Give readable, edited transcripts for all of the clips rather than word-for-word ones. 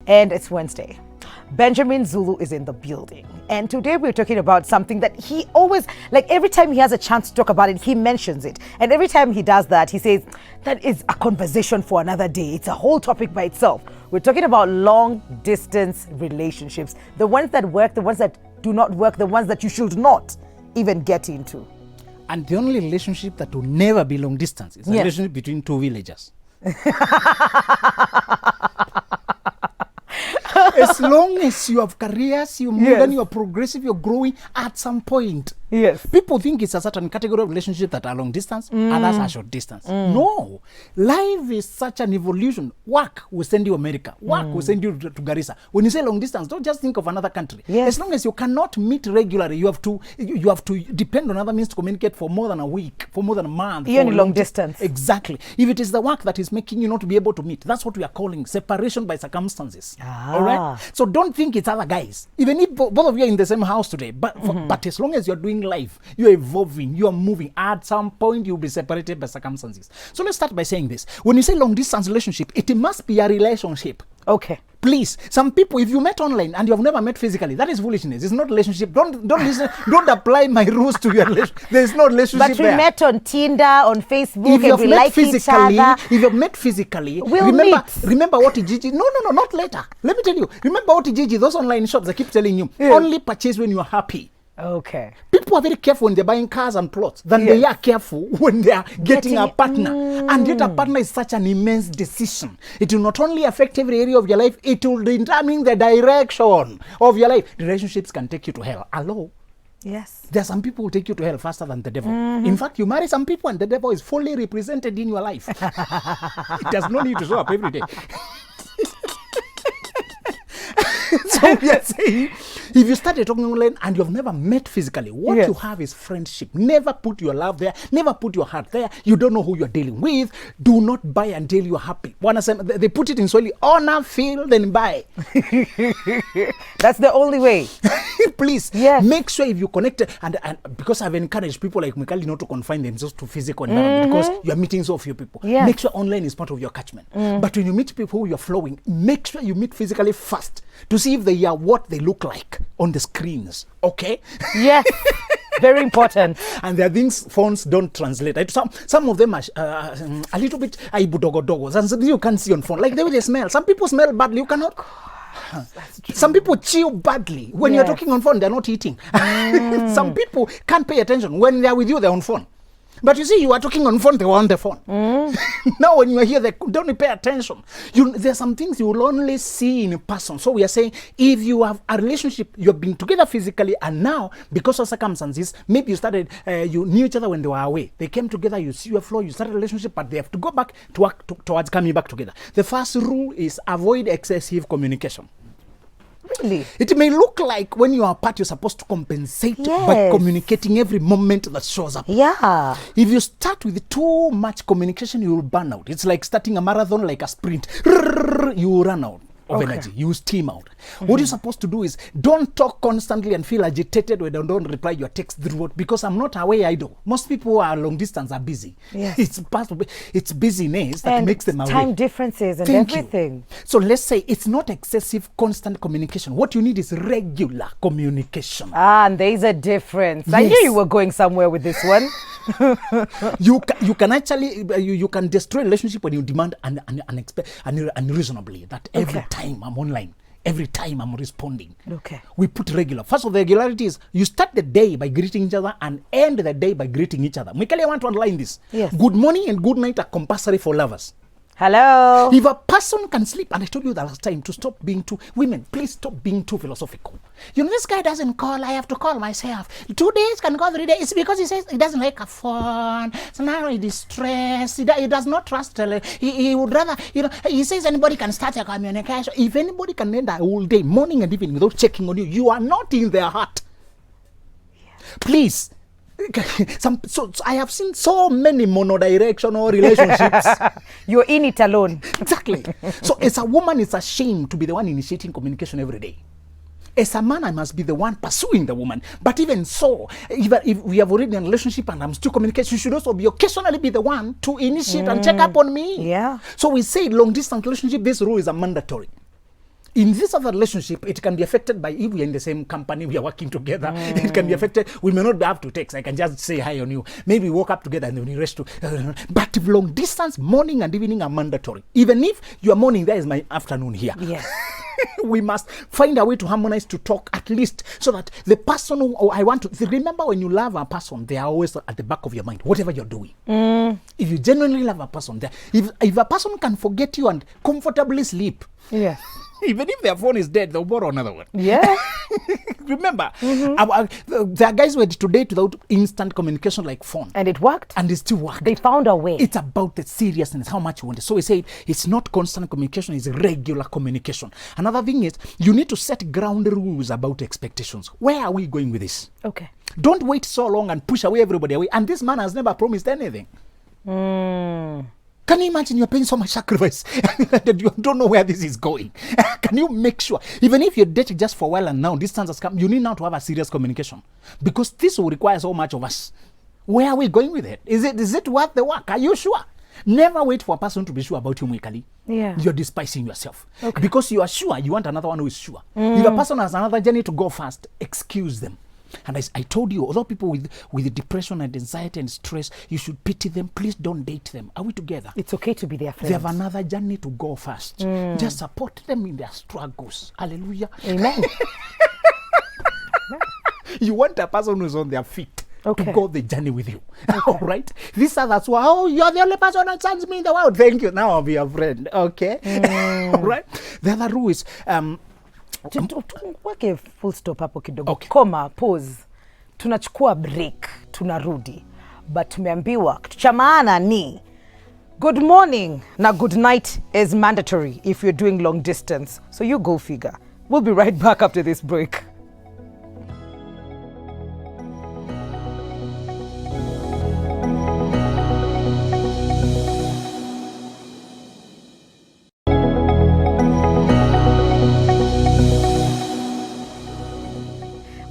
and it's Wednesday. Benjamin Zulu is in the building. And today we're talking about something that he always, like every time he has a chance to talk about it, he mentions it. And every time he does that, he says, that is a conversation for another day. It's a whole topic by itself. We're talking about long distance relationships. The ones that work, the ones that do not work, the ones that you should not even get into. And the only relationship that will never be long distance is a relationship between two villagers. As long as you have careers, you're modern, you're progressive, you're growing, at some point. Yes. People think it's a certain category of relationship that are long distance, others are short distance. No. Life is such an evolution. Work will send you America. Work will send you to Garissa. When you say long distance, don't just think of another country. Yes. As long as you cannot meet regularly, you have to depend on other means to communicate for more than a week, for more than a month. Even long distance. Exactly. If it is the work that is making you not to be able to meet, that's what we are calling separation by circumstances. All right? So don't think it's other guys. Even if both of you are in the same house today, but as long as you're doing life, you're evolving, you're moving, at some point you'll be separated by circumstances. So let's start by saying this. When you say long distance relationship, it must be a relationship. Okay. Please, some people, if you met online and you have never met physically, that is foolishness. It's not relationship. Don't listen. Don't apply my rules to your relationship. There's no relationship there. But we met on Tinder, on Facebook, if you have and we met like each other. If you've met physically, we'll meet. Remember what Gigi. No, not later. Let me tell you. Remember what Gigi. Those online shops, I keep telling you, only purchase when you are happy. Okay. People are very careful when they're buying cars and plots than they are careful when they are getting a partner. And yet a partner is such an immense decision. It will not only affect every area of your life, it will determine the direction of your life. Relationships can take you to hell. Hello? Yes. There are some people who take you to hell faster than the devil. In fact, you marry some people and the devil is fully represented in your life. It does not need to show up every day. So we are saying, if you started talking online and you've never met physically, what you have is friendship. Never put your love there. Never put your heart there. You don't know who you're dealing with. Do not buy until you're happy. They put it in Swahili, honor, feel, then buy. That's the only way. Please, make sure if you connect, and because I've encouraged people like Mikali not to confine themselves to physical environment because you're meeting so few people. Make sure online is part of your catchment. But when you meet people who you're flowing, make sure you meet physically first to see if they are what they look like on the screens. Okay? Yes. Very important. And there are things phones don't translate. Some of them are a little bit aibu-dogo-dogos, and some you can't see on phone. Like the way they smell. Some people smell badly. You cannot. Some people chew badly. When you're talking on phone, they're not eating. Some people can't pay attention. When they're with you, they're on phone. But you see, you are talking on phone, they were on the phone. Now when you are here, they don't pay attention. There are some things you will only see in person. So we are saying, if you have a relationship, you have been together physically, and now, because of circumstances, maybe you started, you knew each other when they were away. They came together, you see your flow, you started a relationship, but they have to go back to work towards coming back together. The first rule is avoid excessive communication. Really? It may look like when you are apart, you're supposed to compensate by communicating every moment that shows up. Yeah. If you start with too much communication, you will burn out. It's like starting a marathon, like a sprint. You will run out of energy. You steam out. What you're supposed to do is don't talk constantly and feel agitated when they don't reply your text throughout, because I'm not away idle. Most people who are long distance are busy. Yes. It's part of it's busyness that makes them away. Time differences and everything. So let's say it's not excessive constant communication. What you need is regular communication. And there's a difference. Yes. I knew you were going somewhere with this one. You can actually you can destroy a relationship when you demand unreasonably that every time I'm online, every time I'm responding. Okay. We put regular. First of the regularity is you start the day by greeting each other and end the day by greeting each other. Mikali, I want to underline this. Yes. Good morning and good night are compulsory for lovers. Hello. If a person can sleep, and I told you that last time to stop being too, women, please stop being too philosophical. You know, this guy doesn't call, I have to call myself. 2 days can go 3 days. It's because he says he doesn't like a phone. So now he's stressed. He does not trust. He would rather, he says anybody can start a communication. If anybody can end a whole day, morning and evening, without checking on you, you are not in their heart. Please. So I have seen so many monodirectional relationships. You're in it alone. Exactly. So as a woman, it's a shame to be the one initiating communication every day. As a man, I must be the one pursuing the woman. But even so, even if we have already in a relationship and I'm still communicating, you should also occasionally be the one to initiate and check up on me. Yeah. So we say long distance relationship, this rule is a mandatory. In this other relationship, it can be affected by if we're in the same company, we are working together. It can be affected. We may not have to text. I can just say hi on you. Maybe we woke up together and then we rest. But if long distance, morning and evening are mandatory. Even if your morning there is my afternoon here. Yes. We must find a way to harmonize, to talk at least, so that the person who I want to remember, when you love a person, they are always at the back of your mind, whatever you're doing. If you genuinely love a person, if a person can forget you and comfortably sleep, Yeah. even if their phone is dead, they'll borrow another one. Yeah. Remember, there are guys who had to date without instant communication like phone. And it worked. And it still worked. They found a way. It's about the seriousness, how much you want it. So we say it's not constant communication, it's regular communication. Another thing is you need to set ground rules about expectations. Where are we going with this? Okay. Don't wait so long and push away everybody away. And this man has never promised anything. Can you imagine you're paying so much sacrifice that you don't know where this is going? Can you make sure, even if you're dating just for a while and now distance has come, you need now to have a serious communication, because this will require so much of us. Where are we going with it? Is it worth the work? Are you sure? Never wait for a person to be sure about you, Mwikali. Yeah. You're despising yourself. Okay. Because you are sure, you want another one who is sure. If a person has another journey to go first, excuse them. And I told you, although people with depression and anxiety and stress, you should pity them. Please don't date them. Are we together? It's okay to be their friends. They have another journey to go first. Just support them in their struggles. Hallelujah. Amen. You want a person who's on their feet to go the journey with you. Okay. All right? These others who are, you're the only person that sends me in the world. Thank you. Now I'll be your friend. Okay? All right? The other rule is... Weke full stop hapo kidogo. Okay. Koma, pause. Tunachukua break, tunarudi. But tumeambiwa kitu cha maana ni good morning na good night is mandatory if you're doing long distance. So you go figure. We'll be right back after this break.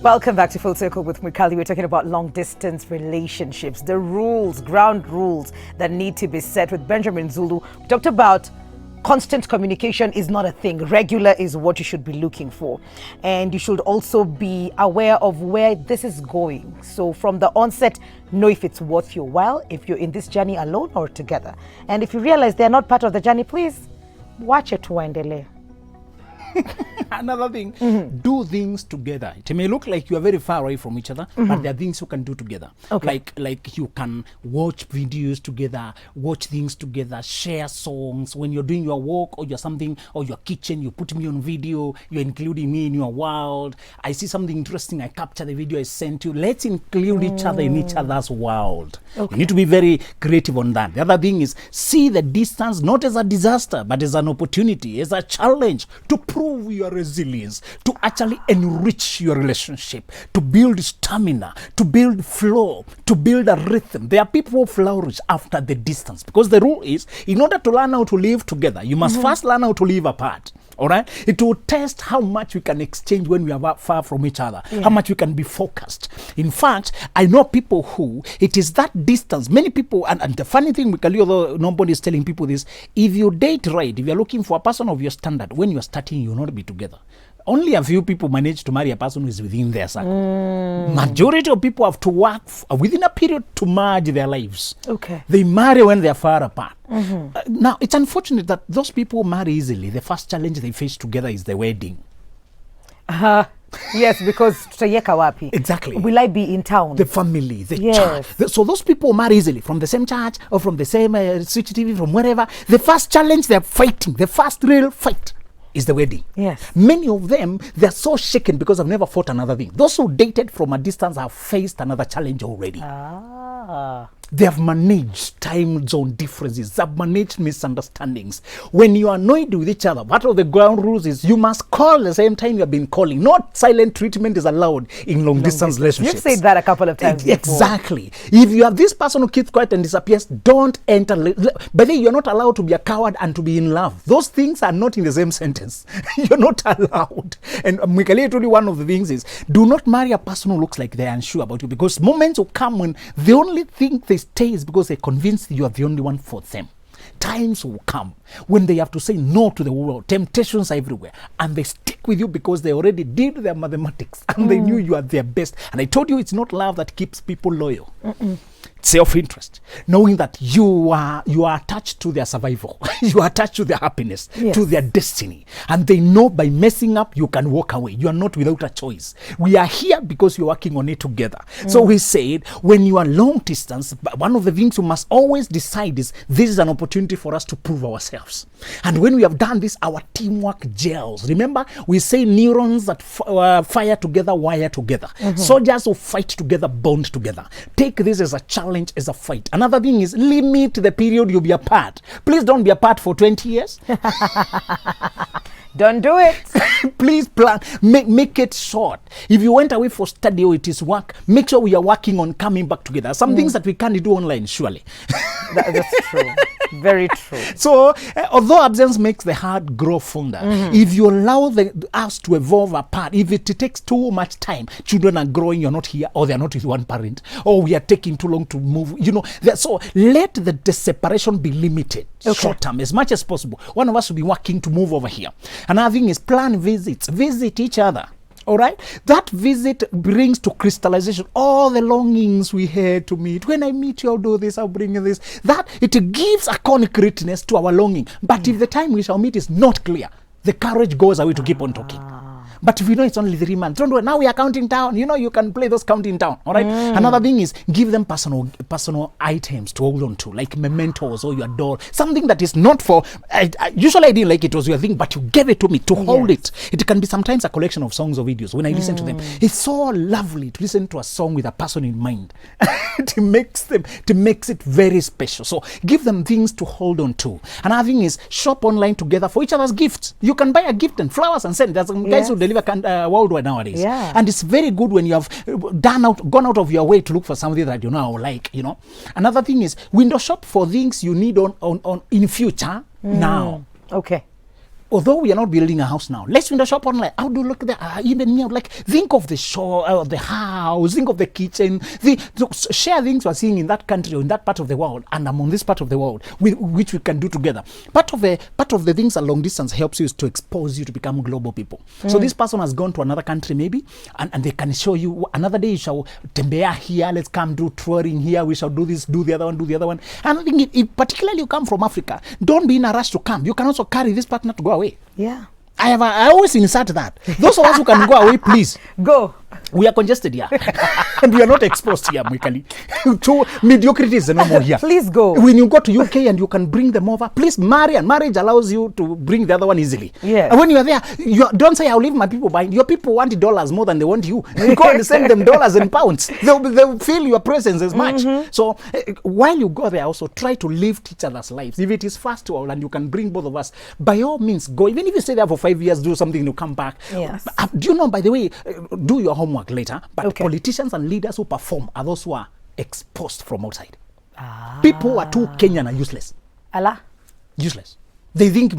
Welcome back to Full Circle with Mwikali. We're talking about long distance relationships, the rules, ground rules that need to be set with Benjamin Zulu. We talked about constant communication is not a thing. Regular is what you should be looking for. And you should also be aware of where this is going. So from the onset, know if it's worth your while, if you're in this journey alone or together. And if you realize they're not part of the journey, please watch it waendele. Another thing, do things together. It may look like you are very far away from each other, but there are things you can do together. Okay. Like you can watch videos together, watch things together, share songs. When you're doing your work or you're something, or your kitchen, you put me on video, you're including me in your world. I see something interesting, I capture the video, I send you. Let's include each other in each other's world. Okay. You need to be very creative on that. The other thing is, see the distance not as a disaster, but as an opportunity, as a challenge to prove your resilience, to actually enrich your relationship, to build stamina, to build flow, to build a rhythm. There are people who flourish after the distance, because the rule is, in order to learn how to live together, you must first learn how to live apart. All right, it will test how much we can exchange when we are far from each other, how much we can be focused. In fact, I know people who, it is that distance. Many people, and the funny thing, although nobody is telling people this, if you date right, if you're looking for a person of your standard, when you're starting, you'll not be together. Only a few people manage to marry a person who is within their circle. Majority of people have to work within a period to merge their lives. Okay. They marry when they're far apart. Now, it's unfortunate that those people marry easily. The first challenge they face together is the wedding. Yes, because tutaiweka wapi? Exactly. Will I be in town? The family, the Yes. church. So those people marry easily from the same church or from the same switch TV, from wherever. The first challenge they're fighting, the first real fight, is the wedding. Yes. Many of them, they're so shaken because they've never fought another thing. Those who dated from a distance have faced another challenge already. They have managed time zone differences. They have managed misunderstandings. When you are annoyed with each other, part of the ground rules is you must call the same time you have been calling. Not silent treatment is allowed in long distance relationships. You've said that a couple of times before. Exactly. If you have this person who keeps quiet and disappears, don't enter. But then you're not allowed to be a coward and to be in love. Those things are not in the same sentence. You're not allowed. And Mwikali told you one of the things is, do not marry a person who looks like they're unsure about you, because moments will come when the only thing they stay is because they're convinced you are the only one for them. times will come when they have to say no to the world. Temptations are everywhere. And they stick with you because they already did their mathematics and they knew you are their best. And I told you, it's not love that keeps people loyal. Self-interest, knowing that you are attached to their survival, you are attached to their happiness, to their destiny, and they know by messing up you can walk away. You are not without a choice. We are here because you're working on it together. So we said, when you are long distance, one of the things you must always decide is this is an opportunity for us to prove ourselves. And when we have done this, our teamwork gels. Remember, we say neurons that fire together, wire together. Soldiers who fight together, bond together. Take this as a challenge, as a fight. Another thing is limit the period you'll be apart. Please don't be apart for 20 years. Don't do it. Please plan, make it short. If you went away for study or it is work, make sure we are working on coming back together. Some things that we can't do online, surely. That's true. Very true. So, although absence makes the heart grow fonder, if you allow us to evolve apart, if it takes too much time, children are growing, you're not here, or they're not with one parent, or we are taking too long to move, so let the separation be limited, short term, as much as possible. One of us will be working to move over here. Another thing is plan visits, visit each other. All right, that visit brings to crystallization all the longings we had to meet. When I meet you, I'll do this, I'll bring you this. That it gives a concreteness to our longing. But if the time we shall meet is not clear, the courage goes away to keep on talking. But if we know it's only 3 months, don't worry, now we are counting down. You can play those counting down. All right. Another thing is give them personal items to hold on to, like mementos or your doll. Something that is not for. Usually I didn't like it was your thing, but you gave it to me to hold it. It can be sometimes a collection of songs or videos. When I listen to them, it's so lovely to listen to a song with a person in mind. It makes it very special. So give them things to hold on to. Another thing is shop online together for each other's gifts. You can buy a gift and flowers and send. There's some guys who deliver worldwide nowadays. And it's very good when you have gone out of your way to look for something that or like. Another thing is window shop for things you need on in future now. Okay. Although we are not building a house now, let's window shop online. How do you look there? Even me, like think of the shore, the house, think of the kitchen. Share things we're seeing in that country or in that part of the world, and I'm on this part of the world, which we can do together. Part of the things a long distance helps you is to expose you to become global people. So this person has gone to another country maybe, and they can show you another day. You shall tembea here. Let's come do touring here. We shall do this, do the other one. And I think if particularly you come from Africa, don't be in a rush to come. You can also carry this partner to go away. Yeah. I always insert that. Those of us who can go away, please. Go. We are congested here. And we are not exposed here, Mwikali. To mediocrity is the normal here. Please go. When you go to UK and you can bring them over, please marry. And marriage allows you to bring the other one easily. Yeah. And when you are there, don't say, I'll leave my people behind. Your people want dollars more than they want you. Go and send them dollars and pounds. They'll feel your presence as much. So while you go there, also try to lift each other's lives. If it is fast and you can bring both of us, by all means, go. Even if you stay there for 5 years, do something, you come back. Yes. Do you know, by the way, do your homework later, but politicians and leaders who perform are those who are exposed from outside. People who are too Kenyan are useless. Allah. Useless. They think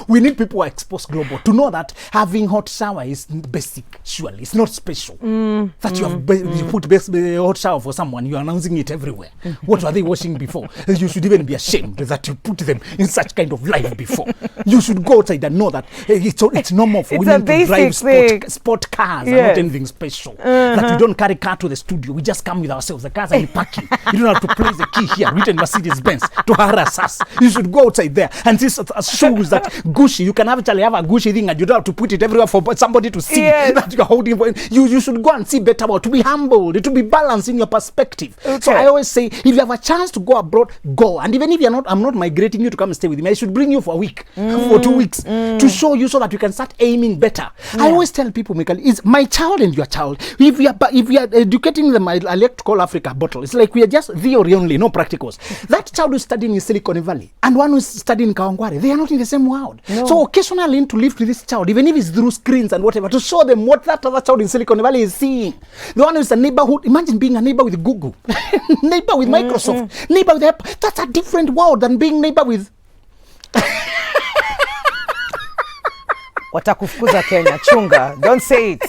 we need people who are exposed global to know that having hot shower is basic. Surely it's not special. That you put hot shower for someone, you're announcing it everywhere. What were they washing before? You should even be ashamed that you put them in such kind of life before. You should go outside and know that it's normal for women to drive sport cars and not anything special. That we don't carry car to the studio. We just come with ourselves. The cars are in parking. You don't have to place the key here, written Mercedes Benz, to harass us. You should go outside there and see shoes that Gucci. You can actually have a Gucci thing and you don't have to put it everywhere for somebody to see that you're holding. You should go and see better about, to be humbled, to be balanced in your perspective. So I always say, if you have a chance to go abroad, go. And even if I'm not migrating you to come and stay with me, I should bring you for a week, for 2 weeks, to show you so that you can start aiming better. I always tell people, Michael, it's my child and your child. If we are educating them, I like to call Africa a bottle. It's like we are just theory only, no practicals. That child who's studying in Silicon Valley and one who's studying in Kawangware, they are not in the same world. No. So occasionally to live with this child, even if it's through screens and whatever, to show them what that other child in Silicon Valley is seeing. The one who's a neighborhood, imagine being a neighbor with Google, neighbor with Microsoft, neighbor with Apple. That's a different world than being neighbor with... Watakufukuza Kenya, chunga, don't say it.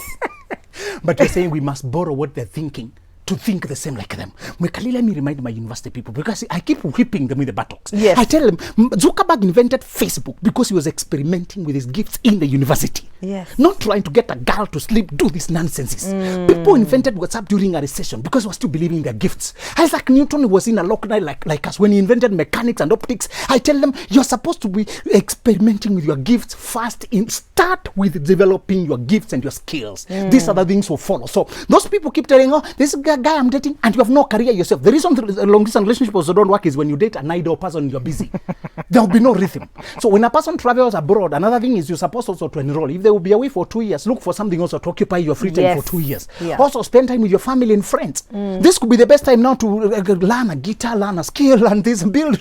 But you're saying we must borrow what they're thinking to think the same like them. Mwekali, let me remind my university people, because I keep whipping them with the buttocks. Yes. I tell them, Zuckerberg invented Facebook because he was experimenting with his gifts in the university. Yes. Not trying to get a girl to sleep, do these nonsenses. People invented WhatsApp during a recession because we were still believing in their gifts. Isaac Newton was in a lockdown like us when he invented mechanics and optics. I tell them, you're supposed to be experimenting with your gifts first. Start with developing your gifts and your skills. These other things will follow. So those people keep telling, oh, this guy I'm dating, and you have no career yourself. The reason the long distance relationships also don't work is when you date an idle person and you're busy. There will be no rhythm. So when a person travels abroad, another thing is you're supposed also to enroll. If they will be away for 2 years, look for something also to occupy your free time for 2 years. Yeah. Also spend time with your family and friends. This could be the best time now to learn a guitar, learn a skill, learn this, build.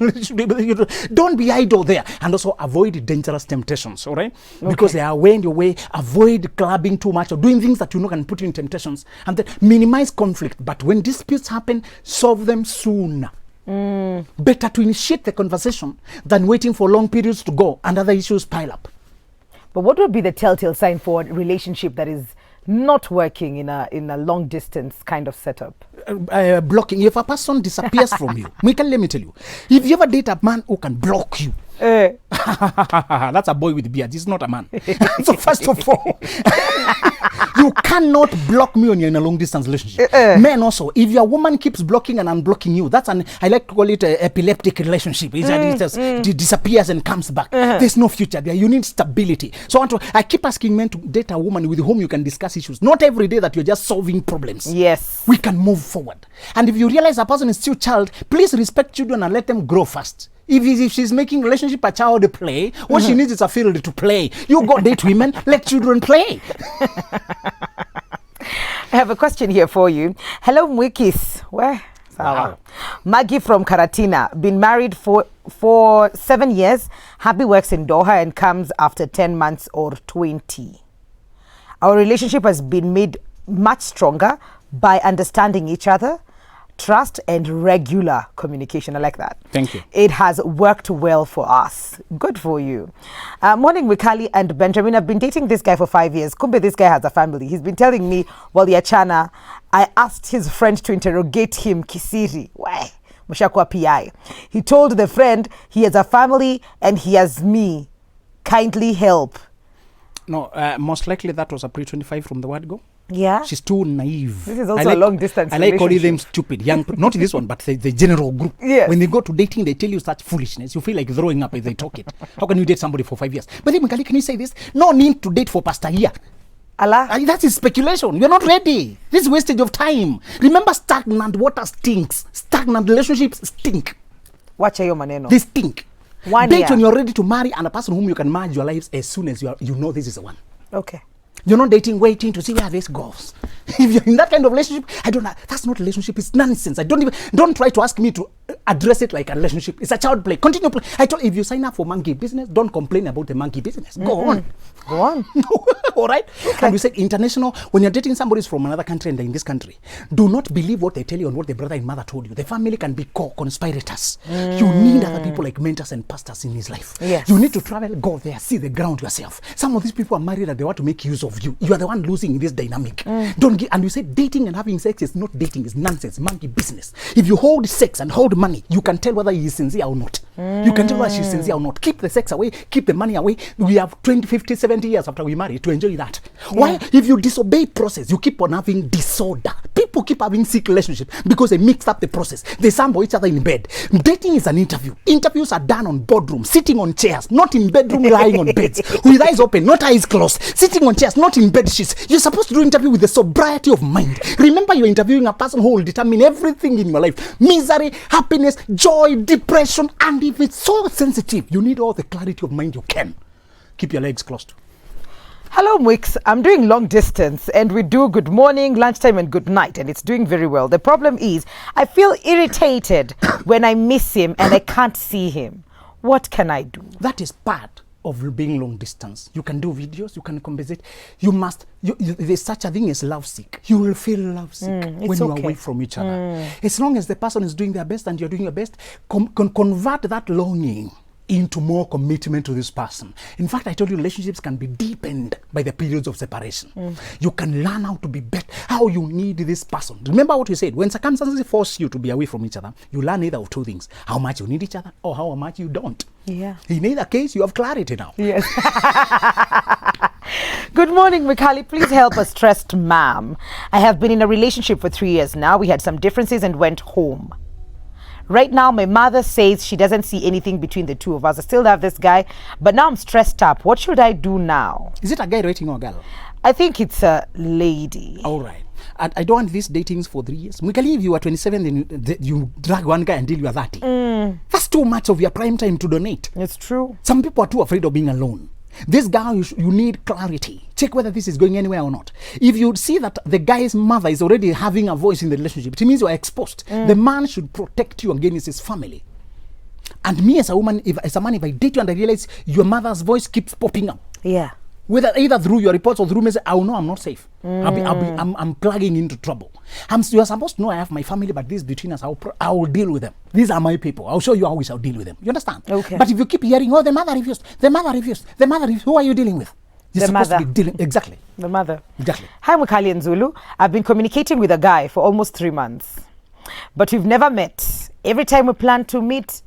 Don't be idle there. And also avoid dangerous temptations, all right? Because they are way in your way. Avoid clubbing too much or doing things that you know can put you in temptations. And then minimize conflict. But when disputes happen, solve them sooner. Better to initiate the conversation than waiting for long periods to go and other issues pile up. But what would be the telltale sign for a relationship that is not working in a long distance kind of setup? Blocking. If a person disappears from you, let me tell you, if you ever date a man who can block you, that's a boy with a beard. He's not a man. So first of all, you cannot block me when you're in a long distance relationship. Men also, if your woman keeps blocking and unblocking you, that's I like to call it an epileptic relationship. It just disappears and comes back. There's no future there. You need stability. So I keep asking men to date a woman with whom you can discuss issues. Not every day that you're just solving problems. Yes. We can move forward. And if you realize a person is still child, please respect children and let them grow first. If she's making relationship a child play, what she needs is a field to play. You go date women, let children play. I have a question here for you. Hello, Mwikis. Where? Wow. Maggie from Karatina, been married for 7 years. Happy works in Doha and comes after 10 months or 20. Our relationship has been made much stronger by understanding each other, trust and regular communication. I like that. Thank you. It has worked well for us. Good for you. Morning, Wikali and Benjamin. I've been dating this guy for 5 years. Kumbe, this guy has a family. He's been telling me, well, Yachana, I asked his friend to interrogate him, Kisiri. Why? Mushakwa PI. He told the friend he has a family and he has me. Kindly help. No, most likely that was a pre-25 from the word go. Yeah. She's too naive. This is also a long distance I like calling them relationship. stupid. Young, not this one, but the general group. Yes. When they go to dating, they tell you such foolishness. You feel like throwing up if they talk it. How can you date somebody for 5 years? But then, Mikali, can you say this? No need to date for past a year. Allah. That is speculation. You're not ready. This is wastage of time. Remember, stagnant water stinks. Stagnant relationships stink. Watch your maneno. They stink. 1 Date year. when you're ready to marry and a person whom you can merge your lives as soon as you know this is the one. Okay. You're not dating, waiting to see where this goes. If you're in that kind of relationship, I don't know. That's not a relationship. It's nonsense. Don't try to ask me to address it like a relationship. It's a child play. Continue play. I told if you sign up for monkey business, don't complain about the monkey business. Go on. Go on. All right. Okay. And we said international. When you're dating somebody from another country and they're in this country, do not believe what they tell you and what the brother and mother told you. The family can be co-conspirators. You need other people like mentors and pastors in his life. Yes. You need to travel, go there, see the ground yourself. Some of these people are married and they want to make use of you. You are the one losing in this dynamic. And you say dating and having sex is not dating, it's nonsense, monkey business. If you hold sex and hold money, you can tell whether he is sincere or not. You can tell whether she's sincere or not. Keep the sex away, keep the money away. We have 20, 50, 70 years after we marry to enjoy that. Why? If you disobey process, you keep on having disorder. People keep having sick relationships because they mix up the process. They sample each other in bed. Dating is an interview. Interviews are done on boardroom, sitting on chairs, not in bedroom, lying on beds. With eyes open, not eyes closed. Sitting on chairs, not in bed sheets. You're supposed to do interview with the sobriety of mind. Remember, you're interviewing a person who will determine everything in your life. Misery, happiness, joy, depression. And if it's so sensitive, you need all the clarity of mind you can. Keep your legs closed. Hello, Mwix. I'm doing long distance and we do good morning, lunchtime and good night and it's doing very well. The problem is I feel irritated when I miss him and I can't see him. What can I do? That is part of being long distance. You can do videos, you can compensate. There's such a thing as lovesick. You will feel lovesick when you are away from each other. As long as the person is doing their best and you're doing your best, convert that longing into more commitment to this person. In fact, I told you relationships can be deepened by the periods of separation. You can learn how to be better, how you need this person. Remember what you said, when circumstances force you to be away from each other, you learn either of two things: how much you need each other or how much you don't. Yeah. In either case, you have clarity now. Yes. Good morning, Mikali. Please help a stressed mom. I have been in a relationship for 3 years now. We had some differences and went home. Right now, my mother says she doesn't see anything between the two of us. I still have this guy, but now I'm stressed up. What should I do now? Is it a guy dating or a girl? I think it's a lady. All right. I don't want these datings for 3 years. Mikali, if you are 27, then you drag one guy until you are 30. That's too much of your prime time to donate. It's true. Some people are too afraid of being alone. This guy, you need clarity. Check whether this is going anywhere or not. If you see that the guy's mother is already having a voice in the relationship, it means you are exposed. The man should protect you against his family. And me as a woman, if I date you and I realize your mother's voice keeps popping up, Yeah. whether either through your reports or through message, I will know I'm not safe. I'm plugging into trouble. You are supposed to know I have my family, but this between us, I will deal with them. These are my people. I'll show you how we shall deal with them. You understand? Okay. But if you keep hearing, oh, the mother refused, who are you dealing with? You're The supposed mother. to be dealing, exactly. The mother. Exactly. Hi, Mikali and Zulu. I've been communicating with a guy for almost 3 months, but we've never met. Every time we plan to meet,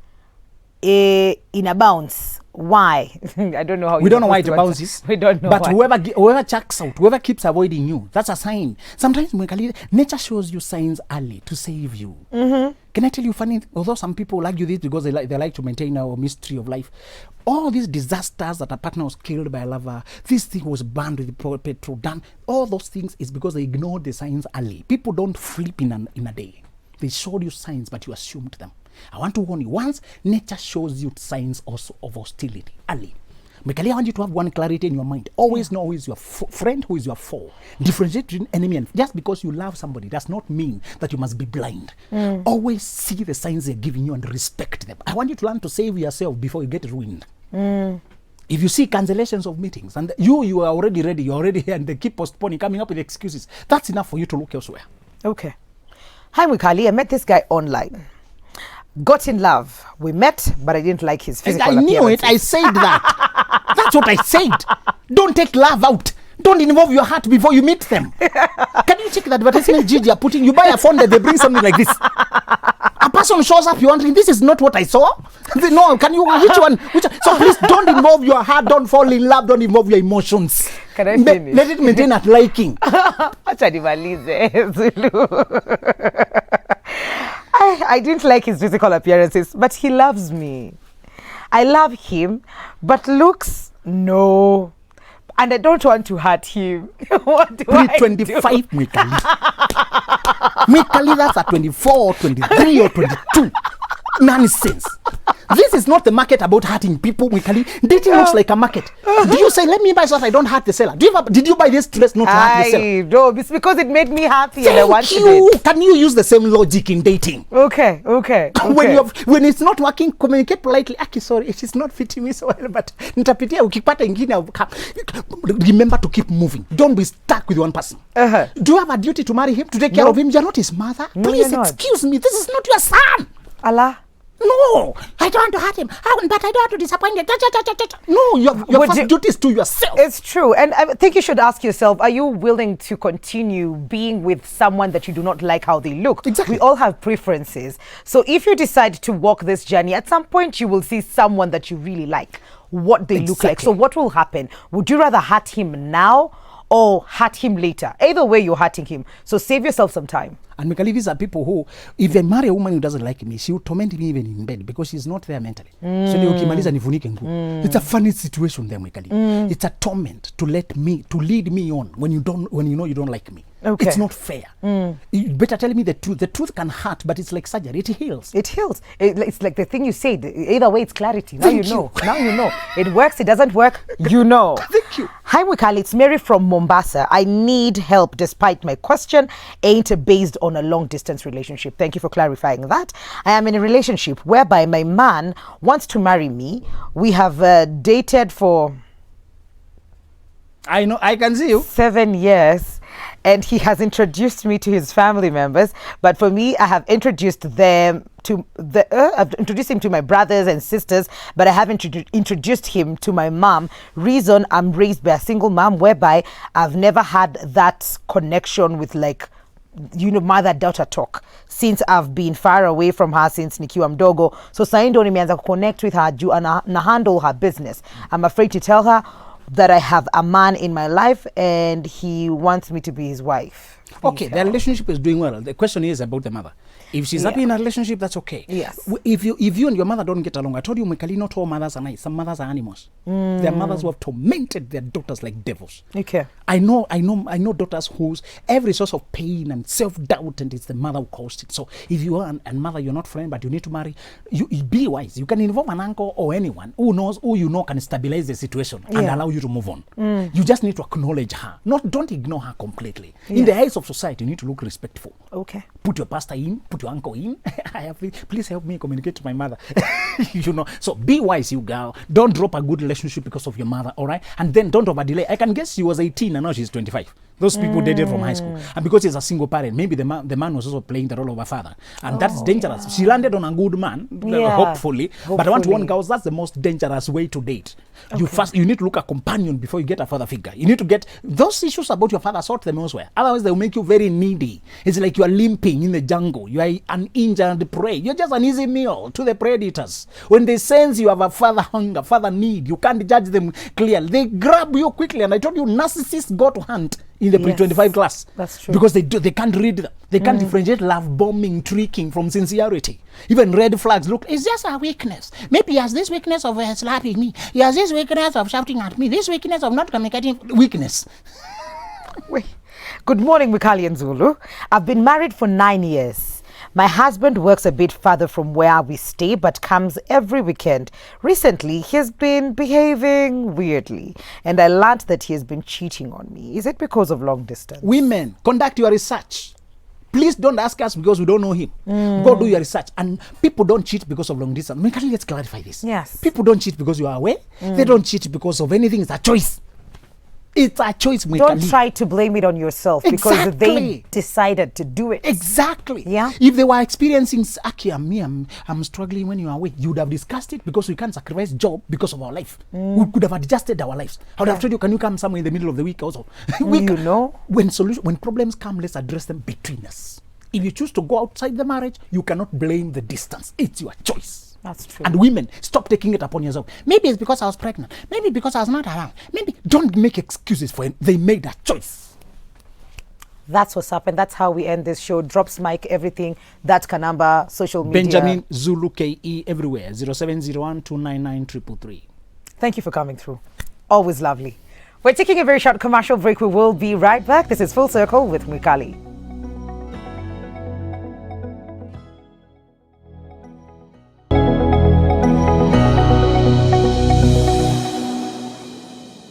in a bounce. Why? I don't know how. We don't know why it bounces. We don't know. But why. whoever checks out, whoever keeps avoiding you, that's a sign. Sometimes nature shows you signs early to save you. Can I tell you funny? Although some people argue this because they like to maintain our mystery of life. All these disasters that a partner was killed by a lover, this thing was burned with petrol, done. All those things is because they ignored the signs early. People don't flip in a day. They showed you signs, but you assumed them. I want to warn you, once nature shows you signs also of hostility early, Mikali, I want you to have one clarity in your mind. Always know who is your friend, who is your foe. Differentiate between enemy and just because you love somebody does not mean that you must be blind. Always see the signs they're giving you and respect them. I want you to learn to save yourself before you get ruined. If you see cancellations of meetings and you are already ready, you're already here, and they keep postponing, coming up with excuses, that's enough for you to look elsewhere. Okay. Hi, Mikali. I met this guy online. Got in love. We met, but I didn't like his physical I knew appearance. it. I said that. That's what I said. Don't take love out. Don't involve your heart before you meet them. Can you check the advertisement Gigi are putting? You buy a phone that they bring something like this. A person shows up, you're wondering, this is not what I saw. No, can you, which one? So please don't involve your heart, don't fall in love, don't involve your emotions. Can I finish? Let it maintain at liking. Acha nimalize, Zulu. I didn't like his physical appearances, but he loves me. I love him, but looks, no. And I don't want to hurt him. What do I do? 25, Mikali. Mikali, that's at 24 or 23 or 22. Nonsense. This is not the market about hurting people, Mikali. Dating looks like a market. Do you say, let me buy so that I don't hurt the seller? Did you buy this dress not to hurt the seller? No, it's because it made me happy and I wanted it. Can you use the same logic in dating? Okay. When it's not working, communicate politely. Aki, sorry, it is not fitting me so well, but nitapitia ukipata ingine. Remember to keep moving. Don't be stuck with one person. Do you have a duty to marry him, to take care of him? You're not his mother. No, Please you're not. excuse me. This is not your son. Allah. No, I don't want to hurt him. But I don't want to disappoint him. No, your first duty is to yourself. It's true. And I think you should ask yourself, are you willing to continue being with someone that you do not like how they look? Exactly. We all have preferences. So if you decide to walk this journey, at some point you will see someone that you really like, what they look like. So what will happen? Would you rather hurt him now or hurt him later? Either way, you're hurting him. So save yourself some time. And Mikali, these are people who, if they marry a woman who doesn't like me, she will torment me even in bed because she's not there mentally. So ukimaliza nifunike nguo. It's a funny situation there, Mikali. It's a torment to lead me on when you know you don't like me. Okay. It's not fair. You better tell me the truth. The truth can hurt, but it's like surgery. It heals. It heals. It's like the thing you said. Either way, it's clarity. Now Thank you know. you. Now you know. It works. It doesn't work. You know. Thank you. Hi, Mikali. It's Mary from Mombasa. I need help despite my question ain't based on a long distance relationship. Thank you for clarifying that. I am in a relationship whereby my man wants to marry me. We have dated for I know. I can see you. 7 years. and he has introduced me to his family members. But for me, I have introduced them to I've introduced him to my brothers and sisters, but I haven't introduced him to my mom. Reason, I'm raised by a single mom, whereby I've never had that connection with, like, mother-daughter talk since I've been far away from her since nikiwa mdogo. So saindo nimeanza connect with her na handle her business. I'm afraid to tell her that I have a man in my life and he wants me to be his wife. Okay, the relationship is doing well. The question is about the mother. If she's happy in a relationship, that's okay. Yes. If you and your mother don't get along, I told you, Mikali, not all mothers are nice. Some mothers are animals. There are mothers who have tormented their daughters like devils. Okay. I know daughters whose every source of pain and self-doubt, and it's the mother who caused it. So if you are a mother, you're not friend, but you need to marry, you be wise. You can involve an uncle or anyone who you know can stabilize the situation and allow you to move on. You just need to acknowledge her. Don't ignore her completely. In the eyes of society, you need to look respectful. Okay. Put your pastor in, put your uncle in. Please help me communicate to my mother. So be wise, you girl. Don't drop a good relationship because of your mother, all right? And then don't over delay. I can guess she was 18 and now she's 25. Those people dated from high school. And because he's a single parent, maybe the man was also playing the role of a father. And that's dangerous. Yeah. She landed on a good man, hopefully. But I want to warn girls, that's the most dangerous way to date. Okay. You need to look a companion before you get a father figure. You need to get those issues about your father, sort them elsewhere. Otherwise, they'll make you very needy. It's like you are limping in the jungle. You are an injured prey. You're just an easy meal to the predators. When they sense you have a father hunger, father need, you can't judge them clearly. They grab you quickly. And I told you, narcissists go to hunt in the pre-25 class. That's true. Because they can't read them. They can't differentiate love bombing, tricking from sincerity. Even red flags, look, it's just a weakness. Maybe he has this weakness of slapping me. He has this weakness of shouting at me. This weakness of not communicating. Weakness. Wait. Good morning, Mikali and Zulu. I've been married for 9 years. My husband works a bit further from where we stay, but comes every weekend. Recently, he's been behaving weirdly, and I learned that he has been cheating on me. Is it because of long distance? Women, conduct your research. Please don't ask us because we don't know him. Go do your research. And people don't cheat because of long distance. Let's clarify this. Yes. People don't cheat because you are away. They don't cheat because of anything. It's a choice. It's a choice. Don't try to blame it on yourself because they decided to do it. Exactly. Yeah. If they were experiencing, I'm struggling when you are away, you would have discussed it because we can't sacrifice job because of our life. We could have adjusted our lives. I would have told you, can you come somewhere in the middle of the week also? When problems come, let's address them between us. If you choose to go outside the marriage, you cannot blame the distance. It's your choice. That's true. And women, stop taking it upon yourself. Maybe it's because I was pregnant. Maybe because I was not around. Maybe don't make excuses for it. They made a choice. That's what's up, and that's how we end this show. Drops mic, everything. That's Kanamba, social media. Benjamin Zulu KE everywhere. 0701-299-333. Thank you for coming through. Always lovely. We're taking a very short commercial break. We will be right back. This is Full Circle with Mikali.